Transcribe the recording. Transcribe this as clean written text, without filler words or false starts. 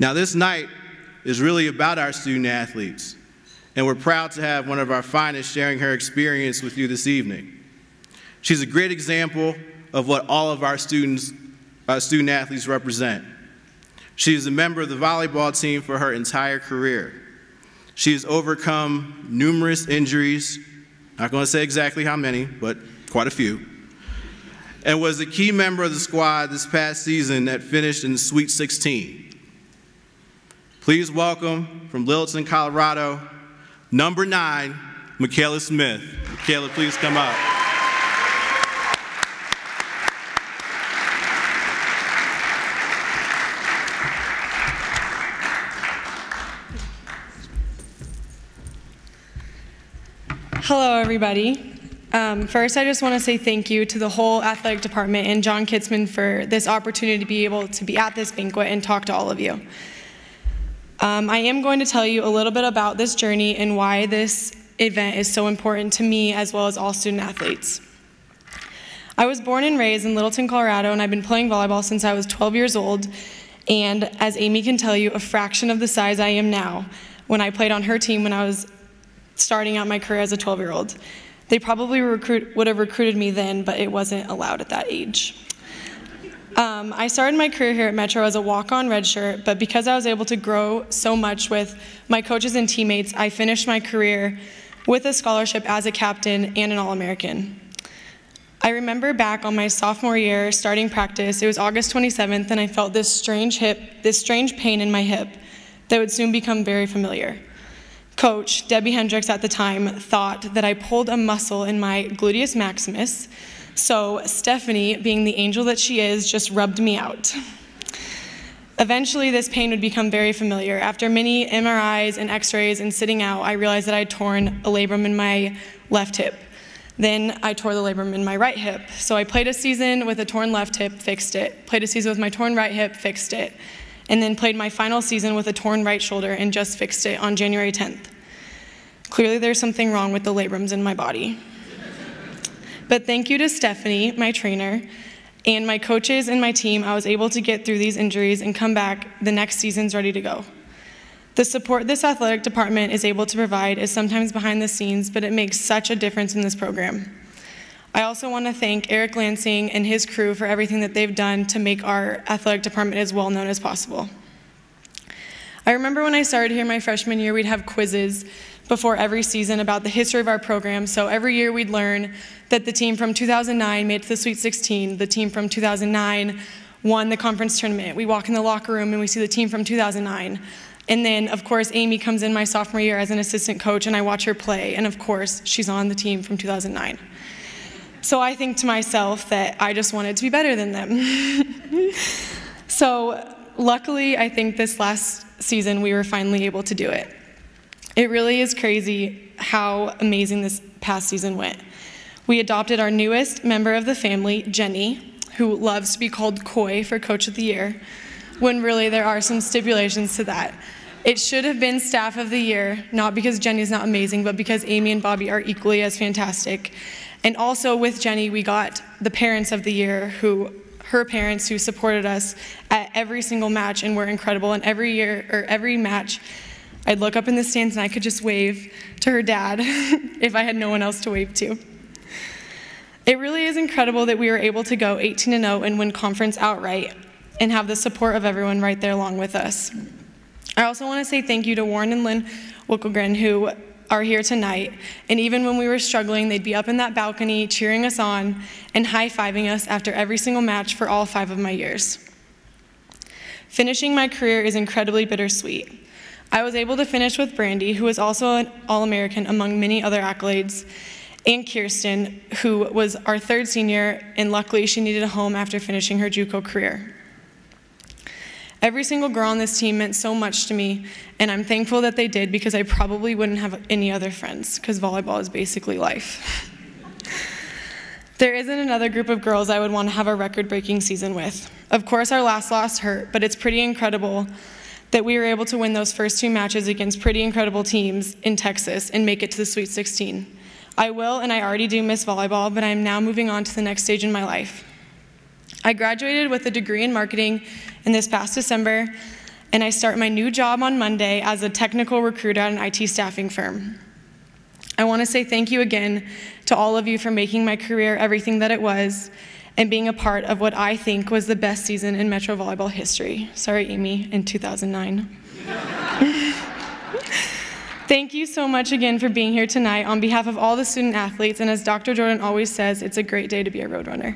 Now, this night is really about our student athletes, and we're proud to have one of our finest sharing her experience with you this evening. She's a great example of what all of our student athletes represent. She is a member of the volleyball team for her entire career. She has overcome numerous injuries, not going to say exactly how many, but quite a few, and was a key member of the squad this past season that finished in the Sweet 16. Please welcome, from Littleton, Colorado, number 9, Michaela Smith. Michaela, please come up. Hello, everybody. First, I just want to say thank you to the whole athletic department and John Kitzman for this opportunity to be able to be at this banquet and talk to all of you. I am going to tell you a little bit about this journey and why this event is so important to me as well as all student athletes. I was born and raised in Littleton, Colorado, and I've been playing volleyball since I was 12 years old, and as Amy can tell you, a fraction of the size I am now when I played on her team when I was starting out my career as a 12-year-old. They probably would have recruited me then, but it wasn't allowed at that age. I started my career here at Metro as a walk-on redshirt, but because I was able to grow so much with my coaches and teammates, I finished my career with a scholarship as a captain and an All-American. I remember back on my sophomore year starting practice, it was August 27th, and I felt this strange pain in my hip that would soon become very familiar. Coach, Debbie Hendricks at the time, thought that I pulled a muscle in my gluteus maximus, so Stephanie, being the angel that she is, just rubbed me out. Eventually, this pain would become very familiar. After many MRIs and x-rays and sitting out, I realized that I had torn a labrum in my left hip. Then I tore the labrum in my right hip. So I played a season with a torn left hip, fixed it. Played a season with my torn right hip, fixed it. And then played my final season with a torn right shoulder and just fixed it on January 10th. Clearly there's something wrong with the labrums in my body. But thank you to Stephanie, my trainer, and my coaches and my team, I was able to get through these injuries and come back the next season's ready to go. The support this athletic department is able to provide is sometimes behind the scenes, but it makes such a difference in this program. I also want to thank Eric Lansing and his crew for everything that they've done to make our athletic department as well known as possible. I remember when I started here my freshman year, we'd have quizzes before every season about the history of our program. So every year we'd learn that the team from 2009 made it to the Sweet 16. The team from 2009 won the conference tournament. We walk in the locker room and we see the team from 2009. And then, of course, Amy comes in my sophomore year as an assistant coach and I watch her play. And of course, she's on the team from 2009. So I think to myself that I just wanted to be better than them. So luckily, I think this last season we were finally able to do it. It really is crazy how amazing this past season went. We adopted our newest member of the family, Jenny, who loves to be called Coy for Coach of the Year, when really there are some stipulations to that. It should have been Staff of the Year, not because Jenny's not amazing, but because Amy and Bobby are equally as fantastic. And also with Jenny, we got the Parents of the Year, her parents who supported us at every single match and were incredible. And every year, or every match, I'd look up in the stands and I could just wave to her dad if I had no one else to wave to. It really is incredible that we were able to go 18-0 and win conference outright and have the support of everyone right there along with us. I also want to say thank you to Warren and Lynn Wickelgren, who are here tonight. And even when we were struggling, they'd be up in that balcony cheering us on and high-fiving us after every single match for all 5 of my years. Finishing my career is incredibly bittersweet. I was able to finish with Brandy, who was also an All-American among many other accolades, and Kirsten, who was our 3rd senior, and luckily she needed a home after finishing her JUCO career. Every single girl on this team meant so much to me, and I'm thankful that they did because I probably wouldn't have any other friends, because volleyball is basically life. There isn't another group of girls I would want to have a record-breaking season with. Of course, our last loss hurt, but it's pretty incredible that we were able to win those first 2 matches against pretty incredible teams in Texas and make it to the Sweet 16. I will, and I already do, miss volleyball, but I'm now moving on to the next stage in my life. I graduated with a degree in marketing in this past December, and I start my new job on Monday as a technical recruiter at an IT staffing firm. I want to say thank you again to all of you for making my career everything that it was and being a part of what I think was the best season in Metro Volleyball history. Sorry, Amy, in 2009. Thank you so much again for being here tonight on behalf of all the student athletes, and as Dr. Jordan always says, it's a great day to be a Roadrunner.